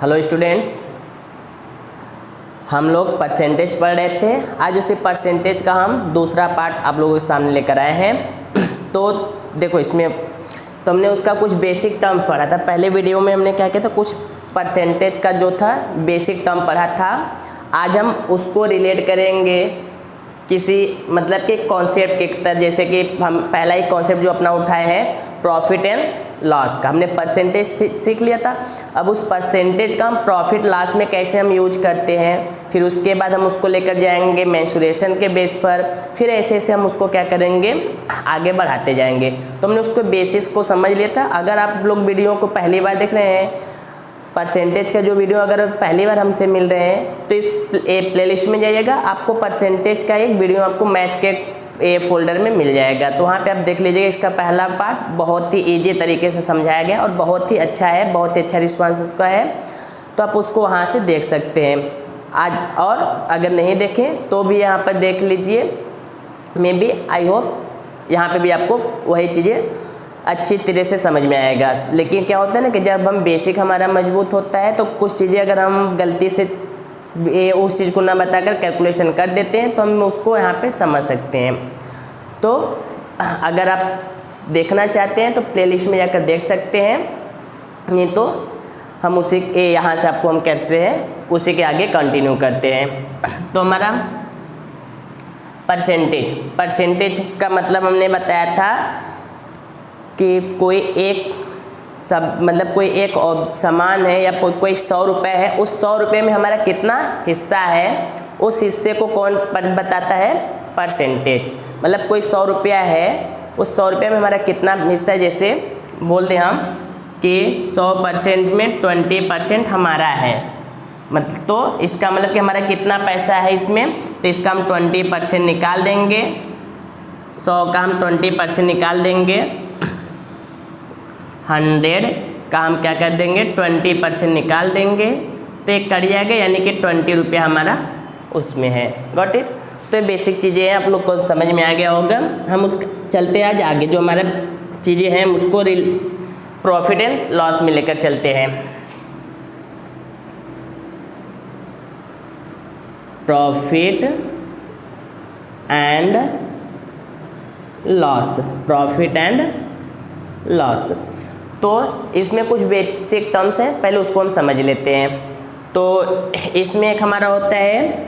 Hello students, हम लोग percentage पढ़ रहे थे। आज उसी परसेंटेज का हम दूसरा पार्ट आप लोगों के सामने लेकर आए हैं। तो देखो, इसमें तो हमने उसका कुछ बेसिक टर्म पढ़ा था। पहले वीडियो में हमने क्या किया था, कुछ परसेंटेज का जो था बेसिक टर्म पढ़ा था। आज हम उसको रिलेट करेंगे किसी मतलब कि कॉन्सेप्ट के तरह। जैसे कि हम पहला ही कॉन्सेप्ट जो अपना उठाए हैं प्रॉफिट एंड लॉस का, हमने परसेंटेज सीख लिया था। अब उस परसेंटेज का हम प्रॉफिट लॉस में कैसे हम यूज करते हैं, फिर उसके बाद हम उसको लेकर जाएंगे मेंसुरेशन के बेस पर, फिर ऐसे ऐसे हम उसको क्या करेंगे आगे बढ़ाते जाएंगे। तो हमने उसको बेसिस को समझ लिया था। अगर आप लोग वीडियो को पहली बार देख रहे हैं, परसेंटेज का जो वीडियो अगर पहली बार हमसे मिल रहे हैं तो इस प्लेलिस्ट में जाइएगा, आपको परसेंटेज का एक वीडियो आपको मैथ के फोल्डर में मिल जाएगा। तो वहाँ पे आप देख लीजिएगा। इसका पहला पार्ट बहुत ही ईजी तरीके से समझाया गया और बहुत ही अच्छा है, बहुत ही अच्छा रिस्पांस उसका है। तो आप उसको वहाँ से देख सकते हैं आज, और अगर नहीं देखें तो भी यहाँ पर देख लीजिए। मे बी आई होप यहाँ पे भी आपको वही चीज़ें अच्छी तरह से समझ में आएगा। लेकिन क्या होता है ना कि जब हम बेसिक हमारा मजबूत होता है तो कुछ चीज़ें अगर हम गलती से उस चीज़ को ना बताकर कैलकुलेशन कर देते हैं तो हम उसको यहाँ पे समझ सकते हैं। तो अगर आप देखना चाहते हैं तो प्लेलिस्ट में जाकर देख सकते हैं, नहीं तो हम उसी यहाँ से आपको हम कैसे हैं उसी के आगे कंटिन्यू करते हैं। तो हमारा परसेंटेज का मतलब हमने बताया था कि कोई एक मतलब कोई एक सामान है या कोई 100 रुपये है, उस 100 रुपये में हमारा कितना हिस्सा है, उस हिस्से को कौन बताता है, परसेंटेज। मतलब कोई 100 रुपया है, उस 100 रुपये में हमारा कितना हिस्सा है। जैसे बोलते हैं हम कि 100% में 20% हमारा है, मतलब तो इसका मतलब कि हमारा कितना पैसा है इसमें, तो इसका हम 20% निकाल देंगे। 100 का हम 20% निकाल देंगे, 100 का हम क्या कर देंगे 20% निकाल देंगे, तो एक कट जाएगा, यानी कि 20 रुपया हमारा उसमें है। Got it. तो ये बेसिक चीज़ें हैं, आप लोग को समझ में आ गया होगा। हम उस चलते आज आगे जो हमारा चीज़ें हैं उसको प्रॉफिट एंड लॉस में लेकर चलते हैं। Profit and loss, profit and loss. तो इसमें कुछ बेसिक टर्म्स हैं, पहले उसको हम समझ लेते हैं। तो इसमें एक हमारा होता है,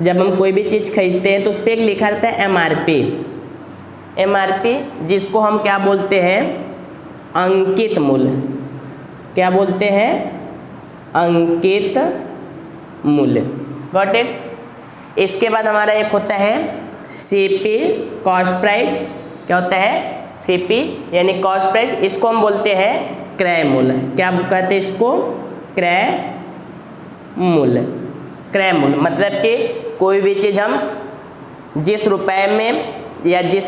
जब हम कोई भी चीज़ खरीदते हैं तो उस पर एक लिखा रहता है एमआरपी, जिसको हम क्या बोलते हैं, अंकित मूल्य। क्या बोलते हैं, अंकित मूल्य। Got it. इसके बाद हमारा एक होता है सीपी, कॉस्ट प्राइस। क्या होता है, सीपी यानी कॉस्ट प्राइस। इसको हम बोलते हैं क्रय मूल्य। क्या कहते हैं इसको, क्रय मूल्य। क्रय मूल्य मतलब कि कोई भी चीज़ हम जिस रुपए में या जिस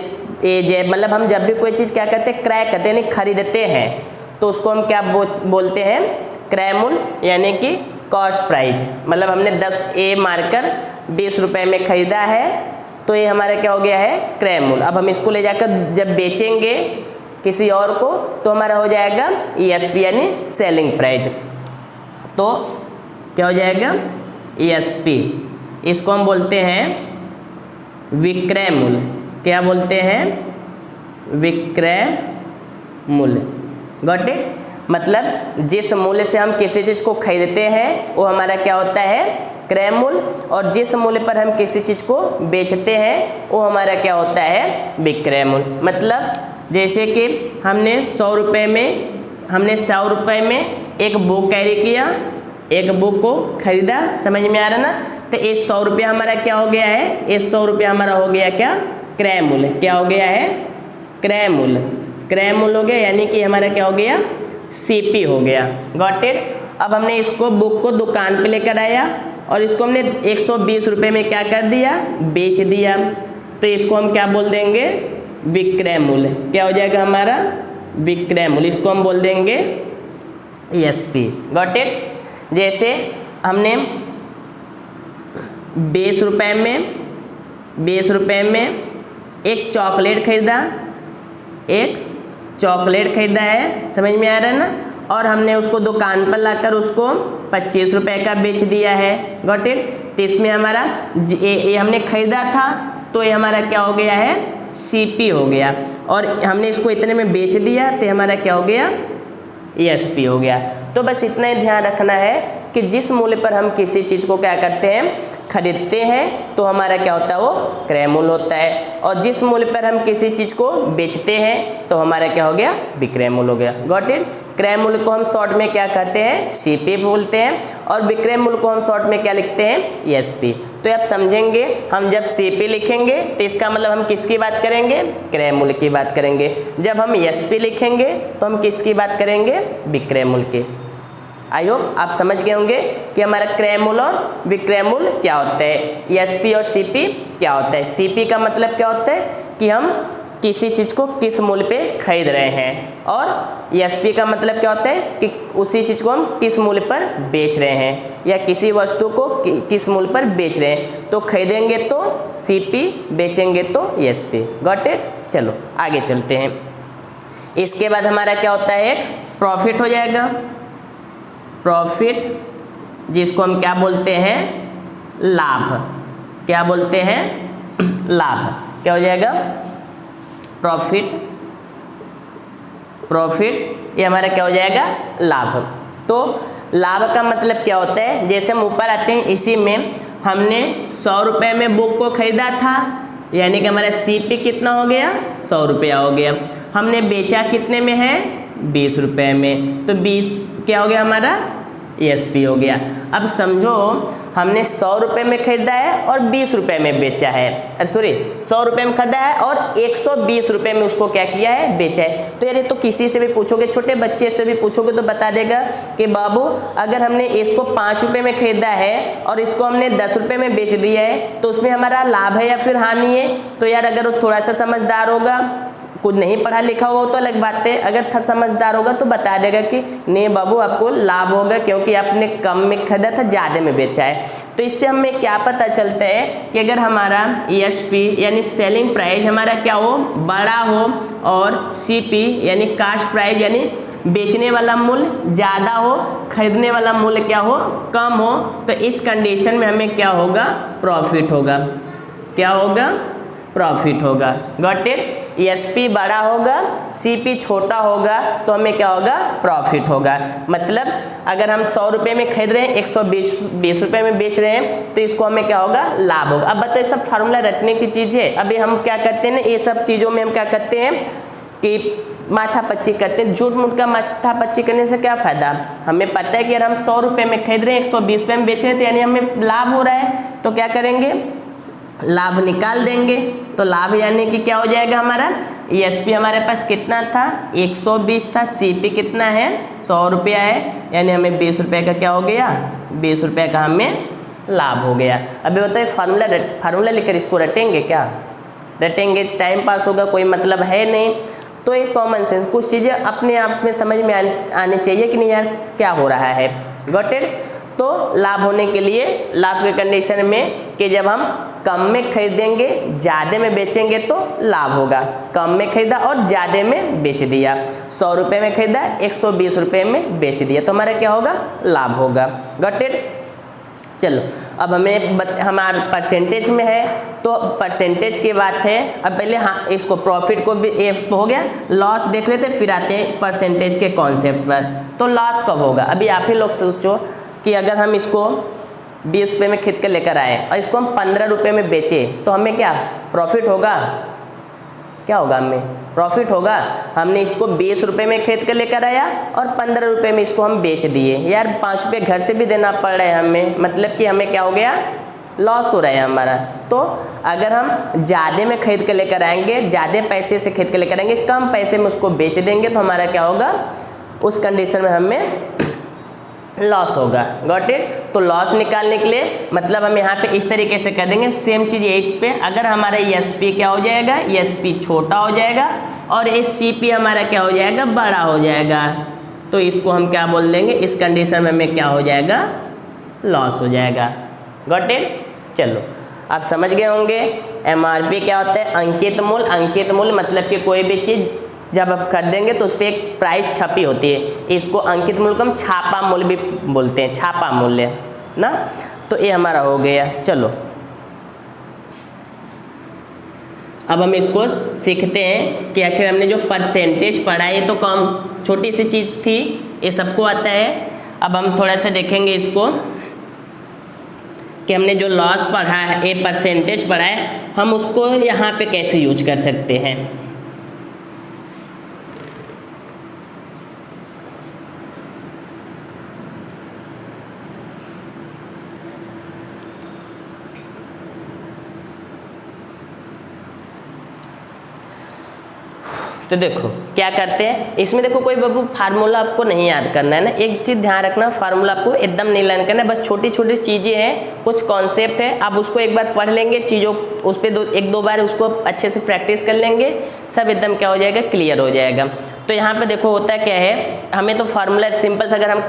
मतलब हम जब भी कोई चीज़ क्या करते हैं, क्रय करते हैं यानी खरीदते हैं, तो उसको हम क्या बोलते हैं, क्रय मूल्य यानी कि कॉस्ट प्राइस। मतलब हमने 10 मार्कर 20 रुपये में ख़रीदा है, तो ये हमारा क्या हो गया है, क्रय मूल्य। अब हम इसको ले जाकर जब बेचेंगे किसी और को तो हमारा हो जाएगा ESP यानी सेलिंग प्राइस। तो क्या हो जाएगा, ESP। इसको हम बोलते हैं विक्रय मूल्य। क्या बोलते हैं, विक्रय मूल्य। Got it. मतलब जिस मूल्य से हम किसी चीज़ को खरीदते हैं वो हमारा क्या होता है, क्रय मूल्य, और जिस मूल्य पर हम किसी चीज़ को बेचते हैं वो हमारा क्या होता है, विक्रय मूल्य। मतलब जैसे कि हमने 100 रुपये में एक बुक कैरी किया, एक बुक को खरीदा, समझ में आ रहा ना। तो ये 100 रुपया हमारा क्या हो गया है, ये 100 रुपया हमारा हो गया क्या, क्रय मूल्य। क्या हो गया है, क्रय मूल्य। क्रय मूल्य हो गया, यानी कि हमारा क्या हो गया, सीपी हो गया। Got it. अब हमने इसको बुक को दुकान पे लेकर आया और इसको हमने 120 रुपये में क्या कर दिया, बेच दिया, तो इसको हम क्या बोल देंगे, विक्रय मूल्य। क्या हो जाएगा हमारा, विक्रय मूल्य। इसको हम बोल देंगे ESP। Got it. जैसे हमने 20 रुपये में एक चॉकलेट खरीदा, है, समझ में आ रहा है ना। और हमने उसको दुकान पर लाकर उसको 25 रुपये का बेच दिया है। Got it. तो इसमें हमारा ये हमने खरीदा था तो ये हमारा क्या हो गया है, CP हो गया, और हमने इसको इतने में बेच दिया तो हमारा क्या हो गया, SP हो गया। तो बस इतना ही ध्यान रखना है कि जिस मूल्य पर हम किसी चीज़ को क्या करते हैं, खरीदते हैं, तो हमारा क्या होता है, वो क्रय मूल्य होता है, और जिस मूल्य पर हम किसी चीज़ को बेचते हैं तो हमारा क्या हो गया, विक्रय मूल्य हो गया। Got it. क्रय मूल्य को हम शॉर्ट में क्या कहते हैं, CP बोलते हैं, और विक्रय मूल्य को हम शॉर्ट में क्या लिखते हैं, SP। तो आप समझेंगे, हम जब CP लिखेंगे तो इसका मतलब हम किसकी बात करेंगे, क्रय मूल्य की बात करेंगे। जब हम SP लिखेंगे तो हम किसकी बात करेंगे, विक्रय मूल्य की। आई होप आप समझ गए होंगे कि हमारा क्रय मूल्य और विक्रय मूल्य क्या होता है, SP और CP क्या होता है। CP का मतलब क्या होता है कि हम किसी चीज़ को किस मूल्य पे खरीद रहे हैं, और SP का मतलब क्या होता है कि उसी चीज़ को हम किस मूल्य पर बेच रहे हैं, या किसी वस्तु को किस मूल्य पर बेच रहे हैं। तो खरीदेंगे तो CP, बेचेंगे तो SP। Got it. चलो आगे चलते हैं। इसके बाद हमारा क्या होता है, एक प्रॉफिट हो जाएगा। प्रॉफिट, जिसको हम क्या बोलते हैं, लाभ। क्या बोलते हैं, लाभ। क्या हो जाएगा, प्रॉफिट। प्रॉफिट ये हमारा क्या हो जाएगा, लाभ। तो लाभ का मतलब क्या होता है, जैसे हम ऊपर आते हैं, इसी में हमने 100 रुपये में बुक को खरीदा था, यानी कि हमारा CP कितना हो गया, 100 रुपया हो गया। हमने बेचा कितने में है, 20 रुपये में, तो 20 क्या हो गया हमारा, SP हो गया। अब समझो हमने 100 रुपये में खरीदा है और 20 रुपये में बेचा है, अरे सॉरी 100 रुपये में खरीदा है और 120 रुपये में उसको क्या किया है, बेचा है। तो यार ये तो किसी से भी पूछोगे, छोटे बच्चे से भी पूछोगे तो बता देगा कि बाबू अगर हमने इसको 5 रुपये में खरीदा है और इसको हमने 10 रुपये में बेच दिया है तो उसमें हमारा लाभ है या फिर हानि है। तो यार अगर वो थोड़ा सा समझदार होगा, कुछ नहीं पढ़ा लिखा होगा तो अलग बात है, अगर समझदार होगा तो बता देगा कि नहीं बाबू आपको लाभ होगा, क्योंकि आपने कम में खरीदा था, ज़्यादा में बेचा है। तो इससे हमें क्या पता चलता है कि अगर हमारा SP यानी सेलिंग प्राइस हमारा क्या हो, बड़ा हो, और CP यानी कास्ट प्राइस यानी बेचने वाला मूल्य ज़्यादा हो, खरीदने वाला मूल्य क्या हो, कम हो, तो इस कंडीशन में हमें क्या होगा, प्रॉफिट होगा। क्या होगा, प्रॉफिट होगा। Got it. SP बड़ा होगा, CP छोटा होगा, तो हमें क्या होगा, प्रॉफिट होगा। मतलब अगर हम 100 रुपये में खरीद रहे हैं, 120 रुपये में बेच रहे हैं, तो इसको हमें क्या होगा, लाभ होगा। अब बताइए, सब फार्मूला रटने की चीज़ है। अभी हम क्या करते हैं ना, ये सब चीज़ों में हम क्या करते हैं कि माथापच्ची करते हैं। झूठ मूठ का माथापच्ची करने से क्या फ़ायदा, हमें पता है कि यार हम 100 रुपये में खरीद रहे हैं, 120 रुपये में बेच रहे हैं, तो यानी हमें लाभ हो रहा है, तो क्या करेंगे, लाभ निकाल देंगे। तो लाभ यानी कि क्या हो जाएगा हमारा, SP हमारे पास कितना था, 120 था, CP कितना है, 100 रुपया है, यानी हमें 20 रुपये का क्या हो गया, 20 रुपये का हमें लाभ हो गया। अभी बताइए फार्मूला लेकर इसको रटेंगे क्या, रटेंगे, टाइम पास होगा, कोई मतलब है नहीं। तो एक कॉमन सेंस, कुछ चीज़ें अपने आप में समझ में आनी चाहिए कि नहीं यार क्या हो रहा है। Got it. तो लाभ होने के लिए, लाभ के कंडीशन में कि जब हम कम में खरीदेंगे, ज़्यादा में बेचेंगे तो लाभ होगा। कम में खरीदा और ज़्यादा में बेच दिया, 100 रुपये में खरीदा, 120 रुपये में बेच दिया, तो हमारा क्या होगा, लाभ होगा। Got it. चलो अब हमें हमारा परसेंटेज में है, तो परसेंटेज की बात है। अब पहले हाँ इसको प्रॉफिट को भी तो हो गया, लॉस देख लेते, फिर आते हैं परसेंटेज के कॉन्सेप्ट पर। तो लॉस कब होगा, अभी आप ही लोग सोचो कि अगर हम इसको 20 रुपये में खरीद कर लेकर आए और इसको हम 15 रुपये में बेचे, तो हमें क्या प्रॉफिट होगा, क्या होगा, हमें प्रॉफिट होगा। हमने इसको 20 रुपये में खरीद कर लेकर आया और 15 रुपये में इसको हम बेच दिए, यार 5 रुपये घर से भी देना पड़ रहा है हमें, मतलब कि हमें क्या हो गया, लॉस हो रहा है हमारा। तो अगर हम ज़्यादा में खरीद कर लेकर आएंगे, ज़्यादा पैसे से खरीद कर लेकर आएंगे, कम पैसे में उसको बेच देंगे, तो हमारा क्या होगा, उस कंडीशन में हमें लॉस होगा। Got it. तो लॉस निकालने के लिए मतलब हम यहाँ पे इस तरीके से कर देंगे, सेम चीज़ 8 पे, अगर हमारा SP क्या हो जाएगा, SP छोटा हो जाएगा और ये CP हमारा क्या हो जाएगा, बड़ा हो जाएगा, तो इसको हम क्या बोल देंगे, इस कंडीशन में हमें क्या हो जाएगा, लॉस हो जाएगा। Got it. चलो आप समझ गए होंगे MRP क्या होता है, अंकित मूल्य। अंकित मूल्य मतलब कि कोई भी चीज़ जब आप खरीदेंगे तो उस पर एक प्राइस छपी होती है, इसको अंकित मूल्य को हम छापा मूल्य भी बोलते हैं, छापा मूल्य ना। तो ये हमारा हो गया। चलो अब हम इसको सीखते हैं कि आखिर हमने जो परसेंटेज पढ़ा है, ये तो कम छोटी सी चीज़ थी, ये सबको आता है। अब हम थोड़ा सा देखेंगे इसको कि हमने जो लॉस पढ़ा है, ये परसेंटेज पढ़ा है, हम उसको यहाँ पे कैसे यूज कर सकते हैं। तो देखो क्या करते हैं इसमें, देखो कोई बाबू फार्मूला आपको नहीं याद करना है ना, एक चीज़ ध्यान रखना, फार्मूला आपको एकदम नहीं लर्न करना है, बस छोटी छोटी चीज़ें हैं, कुछ कॉन्सेप्ट है, आप उसको एक बार पढ़ लेंगे, चीज़ों उस पर एक दो बार उसको अच्छे से प्रैक्टिस कर लेंगे, सब एकदम क्या हो जाएगा, क्लियर हो जाएगा। तो यहाँ पे देखो होता क्या है, हमें तो फार्मूला सिंपल से, अगर हम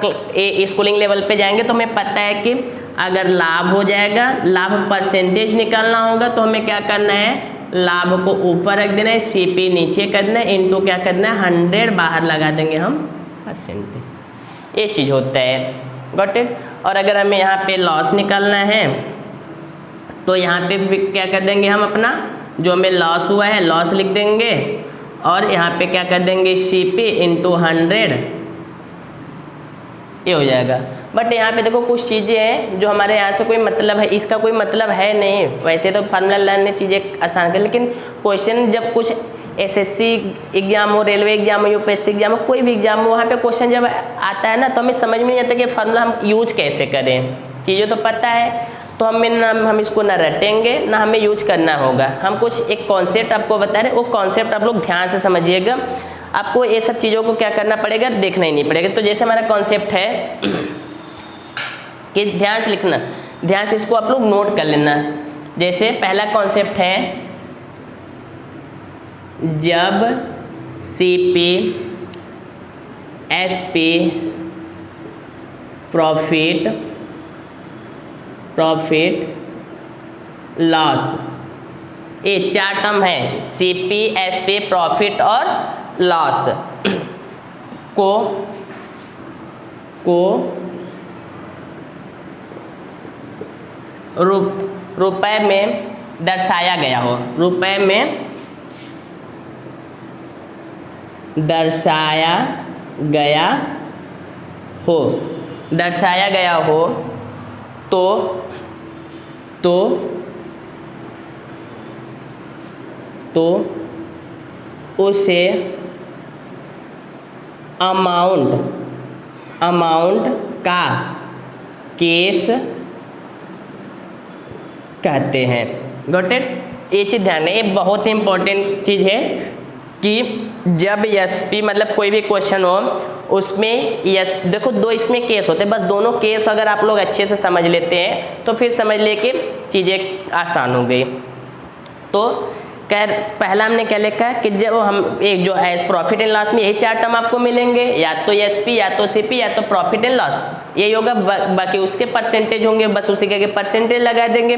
स्कूलिंग लेवल पे जाएंगे तो हमें पता है कि अगर लाभ हो जाएगा, लाभ परसेंटेज निकालना होगा, तो हमें क्या करना है, लाभ को ऊपर रख देना है, सीपी नीचे करना है, इनटू क्या करना है, 100 बाहर लगा देंगे हम परसेंटेज, ये चीज़ होता है। Got it. और अगर हमें यहाँ पे लॉस निकालना है तो यहाँ पे भी क्या कर देंगे, हम अपना जो हमें लॉस हुआ है लॉस लिख देंगे, और यहाँ पे क्या कर देंगे, सीपी इंटू 100, ये हो जाएगा। बट यहाँ पे देखो कुछ चीज़ें हैं जो हमारे यहाँ से कोई मतलब है, इसका कोई मतलब है नहीं, वैसे तो फार्मूला लर्न चीज़ें आसान कर, लेकिन क्वेश्चन जब कुछ एसएससी एग्जाम हो, रेलवे एग्जाम हो, यूपीएससी एग्जाम हो, कोई भी एग्जाम हो, वहाँ पे क्वेश्चन जब आता है ना, तो हमें समझ में नहीं आता कि फार्मूला हम यूज कैसे करें। चीज़ें तो पता है, तो हम इसको ना रटेंगे ना हमें यूज करना होगा, हम कुछ एक कॉन्सेप्ट आपको बता रहे, वो कॉन्सेप्ट आप लोग ध्यान से समझिएगा, आपको ये सब चीज़ों को क्या करना पड़ेगा, देखना ही नहीं पड़ेगा। तो जैसे हमारा कॉन्सेप्ट है कि ध्यान से लिखना, ध्यान से इसको आप लोग नोट कर लेना। जैसे पहला कॉन्सेप्ट है, जब सीपी एसपी प्रॉफिट लॉस, ये 4 टर्म है, सीपी एसपी प्रॉफिट और लॉस को रुपए में दर्शाया गया हो, रुपए में दर्शाया गया हो तो उसे अमाउंट का केस कहते हैं। Got it. ये चीज़ ध्यान है, ये बहुत ही इंपॉर्टेंट चीज़ है कि जब एसपी मतलब कोई भी क्वेश्चन हो उसमें देखो 2 इसमें केस होते हैं, बस दोनों केस अगर आप लोग अच्छे से समझ लेते हैं तो फिर समझ ले कि चीज़ें आसान हो गई। तो पहला हमने क्या लिखा है कि जब हम एक जो प्रॉफिट एंड लॉस में यही 4 टर्म आपको मिलेंगे, या तो एसपी या तो सीपी या तो प्रॉफिट एंड लॉस, यही होगा, बाकी उसके परसेंटेज होंगे, बस उसी के परसेंटेज लगा देंगे।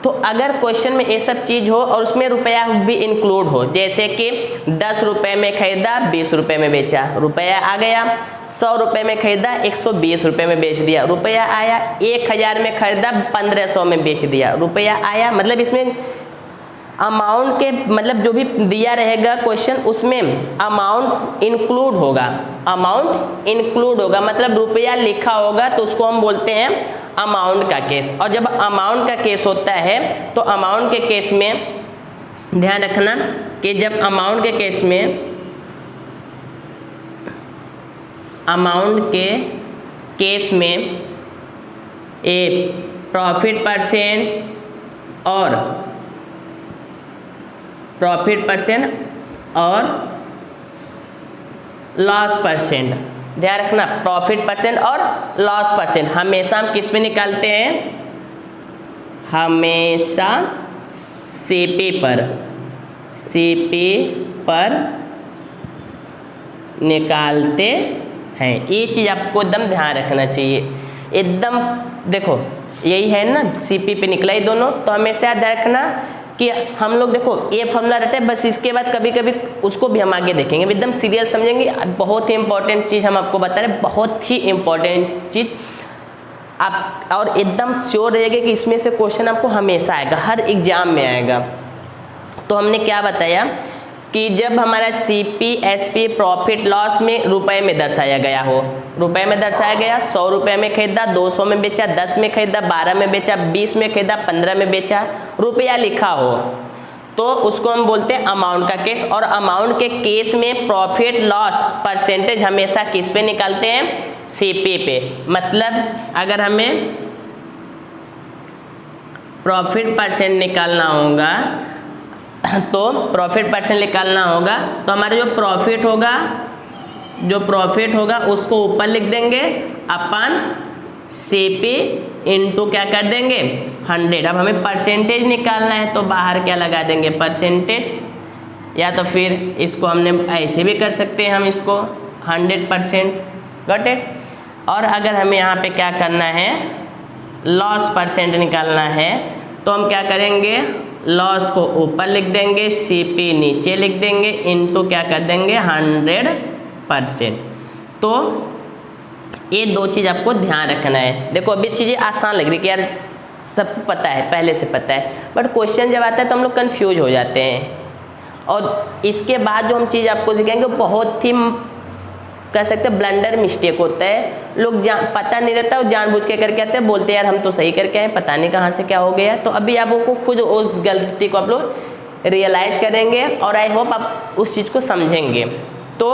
तो अगर क्वेश्चन में ये सब चीज़ हो और उसमें रुपया भी इंक्लूड हो, जैसे कि 10 रुपये में खरीदा 20 रुपये में बेचा, रुपया आ गया, 100 रुपये में खरीदा 120 रुपये में बेच दिया, रुपया आया, 1000 में खरीदा 1500 में बेच दिया, रुपया आया, मतलब इसमें अमाउंट के मतलब जो भी दिया रहेगा क्वेश्चन उसमें अमाउंट इंक्लूड होगा, मतलब रुपया लिखा होगा तो उसको हम बोलते हैं अमाउंट का केस। और जब अमाउंट का केस होता है तो अमाउंट के केस में ध्यान रखना कि जब अमाउंट के केस में ए प्रॉफिट परसेंट और लॉस परसेंट, ध्यान रखना, प्रॉफिट परसेंट और लॉस परसेंट हमेशा हम किस में निकालते हैं, हमेशा सीपी पर निकालते हैं। ये चीज़ आपको एकदम ध्यान रखना चाहिए, एकदम देखो यही है ना, सीपी पे निकला ही दोनों, तो हमेशा ध्यान रखना कि हम लोग देखो ये फॉर्मूला रहता है, बस इसके बाद कभी कभी उसको भी हम आगे देखेंगे, एकदम सीरियस समझेंगे। बहुत ही इंपॉर्टेंट चीज़ हम आपको बता रहे हैं, बहुत ही इंपॉर्टेंट चीज़ आप, और एकदम श्योर रहिएगा कि इसमें से क्वेश्चन आपको हमेशा आएगा, हर एग्जाम में आएगा। तो हमने क्या बताया कि जब हमारा सीपी एसपी प्रॉफिट लॉस में रुपए में दर्शाया गया हो, रुपए में दर्शाया गया, 100 रुपये में खरीदा, 200 में बेचा, 10 में खरीदा, 12 में बेचा, 20 में खरीदा, 15 में बेचा, रुपया लिखा हो, तो उसको हम बोलते हैं अमाउंट का केस। और अमाउंट के केस में प्रॉफिट लॉस परसेंटेज हमेशा किस पे निकालते हैं? सीपी पे। मतलब अगर हमें प्रॉफिट परसेंट निकालना होगा तो प्रॉफिट परसेंट निकालना होगा तो हमारा जो प्रॉफिट होगा उसको ऊपर लिख देंगे अपन सीपी इनटू क्या कर देंगे 100। अब हमें परसेंटेज निकालना है तो बाहर क्या लगा देंगे परसेंटेज, या तो फिर इसको हमने ऐसे भी कर सकते हैं हम इसको 100%, गॉट इट। और अगर हमें यहाँ पे क्या करना है लॉस परसेंट निकालना है तो हम क्या करेंगे लॉस को ऊपर लिख देंगे, सीपी नीचे लिख देंगे, इनटू क्या कर देंगे 100%। तो ये दो चीज़ आपको ध्यान रखना है। देखो अभी चीज़ें आसान लग रही कि यार सबको पता है, पहले से पता है, बट क्वेश्चन जब आता है तो हम लोग कन्फ्यूज हो जाते हैं। और इसके बाद जो हम चीज़ आपको सिखाएंगे बहुत ही कह सकते हैं ब्लंडर मिस्टेक होता है। लोग पता नहीं रहता और जानबूझ के करके आते हैं, बोलते हैं यार हम तो सही करके आए, पता नहीं कहाँ से क्या हो गया। तो अभी आप लोगों को खुद उस गलती को आप लोग रियलाइज़ करेंगे और आई होप आप उस चीज़ को समझेंगे। तो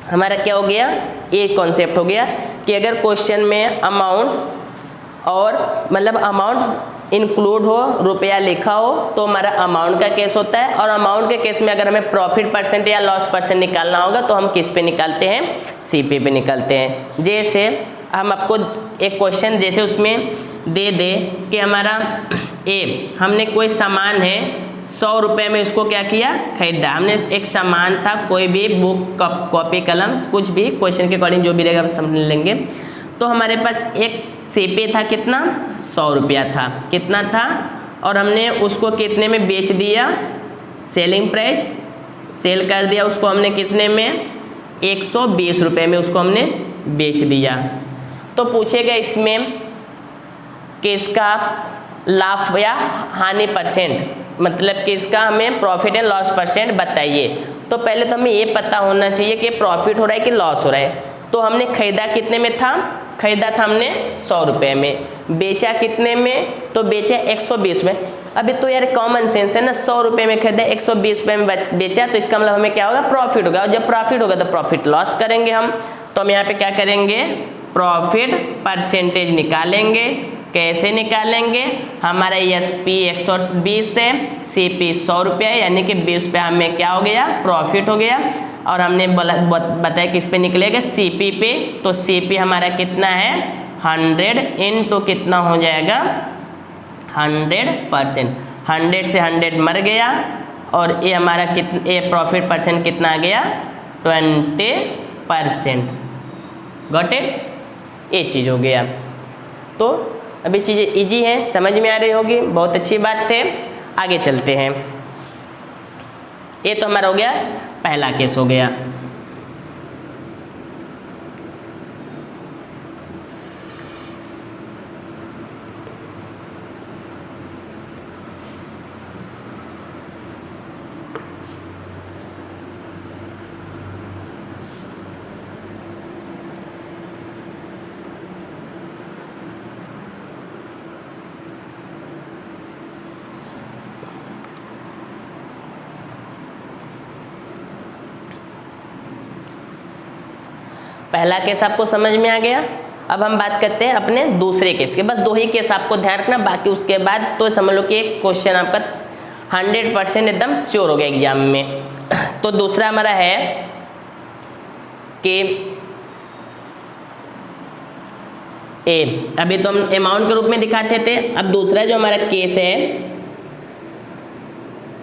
हमारा क्या हो गया, एक कॉन्सेप्ट हो गया कि अगर क्वेश्चन में अमाउंट और मतलब अमाउंट इंक्लूड हो, रुपया लिखा हो, तो हमारा अमाउंट का केस होता है। और अमाउंट के केस में अगर हमें प्रॉफिट परसेंट या लॉस परसेंट निकालना होगा तो हम किस पे निकालते हैं, सीपी पे निकालते हैं। जैसे हम आपको एक क्वेश्चन जैसे उसमें दे दे कि हमारा हमने कोई सामान है 100 रुपये में उसको क्या किया खरीदा, हमने एक सामान था कोई भी बुक कॉपी कलम कुछ भी क्वेश्चन के अकॉर्डिंग जो भी रहेगा समझ लेंगे। तो हमारे पास एक सीपी था कितना 100 रुपया था, कितना था, और हमने उसको कितने में बेच दिया, सेलिंग प्राइस सेल कर दिया उसको हमने कितने में 120 रुपये में उसको हमने बेच दिया। तो पूछेगा इसमें किसका लाभ या हानि परसेंट, मतलब किसका हमें प्रॉफिट एंड लॉस परसेंट बताइए। तो पहले तो हमें ये पता होना चाहिए कि प्रॉफिट हो रहा है कि लॉस हो रहा है। तो हमने खरीदा कितने में था, खरीदा था हमने 100 रुपये में, बेचा कितने में, तो बेचा 120 में। अभी तो यार कॉमन सेंस है ना, 100 रुपये में खरीदा 120 रुपये में बेचा, तो इसका मतलब हमें क्या होगा प्रॉफिट होगा। और जब प्रॉफिट होगा तो प्रॉफिट लॉस करेंगे हम। तो हम यहाँ पे क्या करेंगे प्रॉफिट परसेंटेज निकालेंगे। कैसे निकालेंगे, हमारा एसपी 120 है, सीपी 100 रुपया यानी कि 20 रुपया हमें क्या हो गया प्रॉफिट हो गया। और हमने बताया किस पे निकलेगा सीपी पे, तो सीपी हमारा कितना है 100 इनटू कितना हो जाएगा 100%। 100 से 100 मर गया और ये हमारा ये प्रॉफिट परसेंट कितना आ गया 20%, गॉट इट। ये चीज़ हो गया। तो अभी चीज़ें इजी हैं, समझ में आ रही होगी, बहुत अच्छी बात है। आगे चलते हैं। ये तो हमारा हो गया पहला केस हो गया। पहला केस आपको समझ में आ गया। अब हम बात करते हैं अपने दूसरे केस के। बस 2 ही केस आपको ध्यान रखना, बाकी उसके बाद तो समझ लो कि एक क्वेश्चन आपका 100% एकदम श्योर हो गया एग्जाम में। तो दूसरा हमारा है कि अभी तो हम अमाउंट के रूप में दिखाते थे, अब दूसरा जो हमारा केस है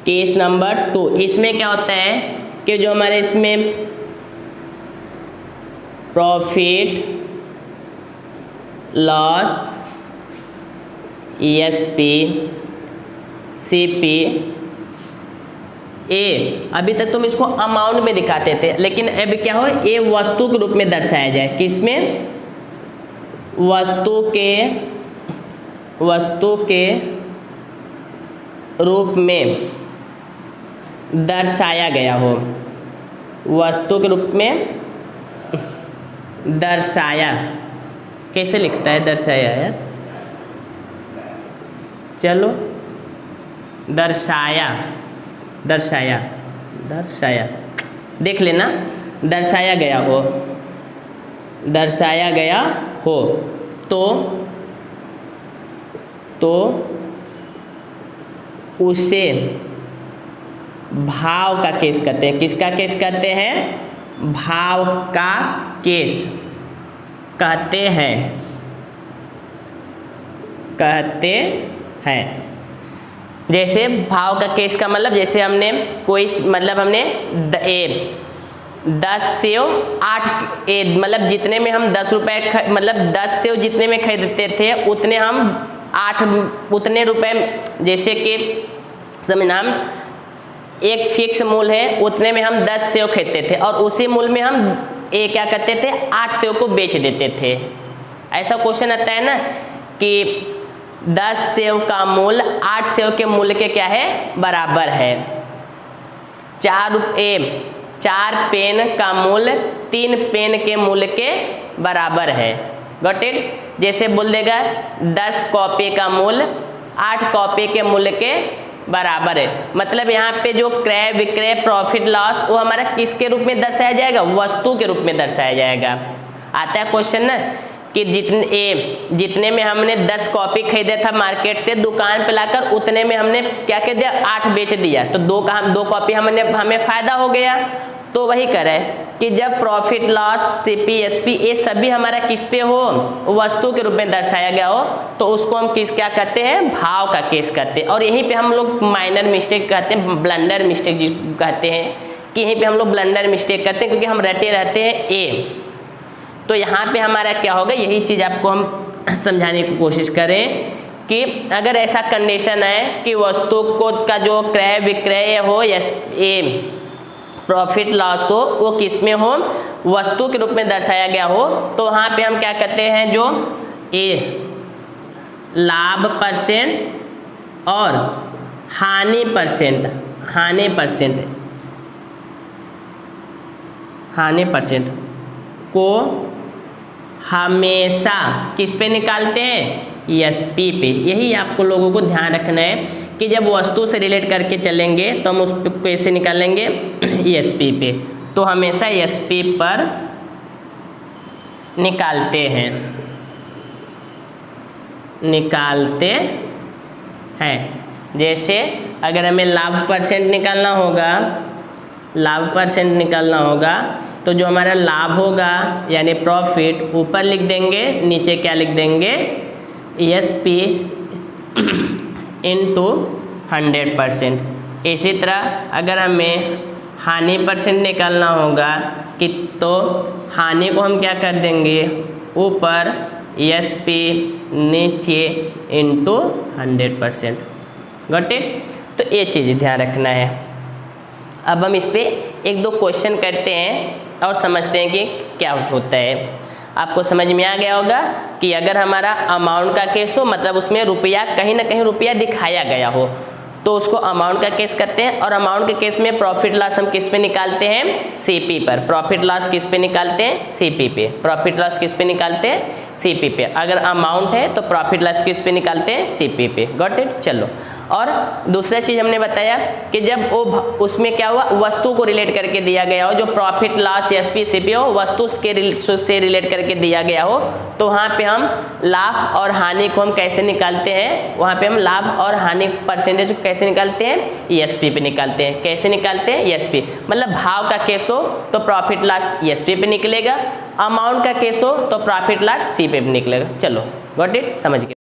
केस नंबर 2, इसमें क्या होता है कि जो हमारे इसमें प्रॉफिट लॉस एसपी CP ए, अभी तक तुम इसको अमाउंट में दिखाते थे, लेकिन अब क्या हो, ए वस्तु के रूप में दर्शाया जाए। किसमें? वस्तु के रूप में दर्शाया गया हो। वस्तु के रूप में दर्शाया, कैसे लिखता है दर्शाया यार? चलो, दर्शाया देख लेना, दर्शाया गया हो तो उसे भाव का केस कहते हैं। किसका केस कहते हैं? भाव का केस कहते हैं। जैसे भाव का केस का मतलब, जैसे हमने कोई मतलब हमने 10 सेव 8 मतलब जितने में हम 10 रुपये मतलब 10 सेव जितने में खरीदते थे उतने हम 8 उतने रुपए, जैसे कि समझना हम एक फिक्स मूल्य है उतने में हम 10 सेव खरीदते थे और उसी मूल्य में हम क्या करते थे 8 सेव को बेच देते थे। ऐसा क्वेश्चन आता है ना कि 10 सेव का मूल्य 8 सेव के मूल्य के क्या है? बराबर है। 4 पेन का मूल्य 3 पेन के मूल्य के बराबर है। Got it? जैसे बोल देगा 10 कॉपी का मूल्य 8 कॉपी के मूल्य के बराबर है। मतलब यहाँ पे जो क्रय विक्रय प्रॉफिट लॉस वो हमारा किसके रूप में दर्शाया जाएगा? वस्तु के रूप में दर्शाया जाएगा। आता है क्वेश्चन ना कि जितने में हमने 10 कॉपी खरीदा था मार्केट से, दुकान पे लाकर उतने में हमने क्या कर दिया? 8 बेच दिया, तो 2 कॉपी हमें फायदा हो गया। तो वही करे कि जब प्रॉफिट लॉस CP SP ये सभी हमारा किस पे हो? वस्तु के रूप में दर्शाया गया हो, तो उसको हम क्या कहते हैं? भाव का केस कहते हैं। और यहीं पे हम लोग माइनर मिस्टेक कहते हैं, ब्लंडर मिस्टेक जिसको कहते हैं, कि यहीं पे हम लोग ब्लंडर मिस्टेक करते हैं क्योंकि हम रटे रहते हैं ए। तो यहाँ पे हमारा क्या होगा? यही चीज़ आपको हम समझाने की कोशिश करें कि अगर ऐसा कंडीशन है कि वस्तु को का जो क्रय विक्रय हो या प्रॉफिट लॉस हो वो किस में हो? वस्तु के रूप में दर्शाया गया हो, तो वहाँ पे हम क्या करते हैं? जो लाभ % और हानि % को हमेशा किस पे निकालते हैं? SP पे। यही आपको लोगों को ध्यान रखना है कि जब वस्तु से रिलेट करके चलेंगे तो हम उस पे कैसे निकालेंगे? SP पे। तो हमेशा SP पर निकालते हैं। जैसे अगर हमें लाभ % निकालना होगा तो जो हमारा लाभ होगा यानी प्रॉफिट ऊपर लिख देंगे, नीचे क्या लिख देंगे? SP into 100%। इसी तरह अगर हमें हानि % निकालना होगा कि तो हानि को हम क्या कर देंगे? ऊपर SP नीचे इंटू 100%। Got it? तो ये चीज़ ध्यान रखना है। अब हम इस पर 1-2 क्वेश्चन करते हैं और समझते हैं कि क्या होता है। आपको समझ में आ गया होगा कि अगर हमारा अमाउंट का केस हो, मतलब उसमें रुपया कहीं ना कहीं रुपया दिखाया गया हो, तो उसको अमाउंट का केस करते हैं। और अमाउंट के केस में प्रॉफिट लॉस हम किस पे निकालते हैं? CP पर। प्रॉफिट लॉस किस पे निकालते हैं? CP पे। प्रॉफिट लॉस किस पे निकालते हैं? CP पे। अगर अमाउंट है तो प्रॉफिट लॉस किस पे निकालते हैं? CP पे। Got it? चलो, और दूसरा चीज़ हमने बताया कि जब वो उसमें क्या हुआ? वस्तु को रिलेट करके दिया गया हो, जो प्रॉफिट लॉस SP CP हो वस्तु से रिलेट करके दिया गया हो, तो वहाँ पे हम लाभ और हानि को हम कैसे निकालते हैं? वहाँ पे हम लाभ और हानि % को कैसे निकालते हैं? SP पे निकालते हैं। कैसे निकालते हैं? SP। मतलब भाव का केस हो तो प्रॉफिट लॉस SP पे निकलेगा, अमाउंट का केस हो तो प्रॉफिट लॉस CP पे निकलेगा। चलो, गॉट इट? समझ गए।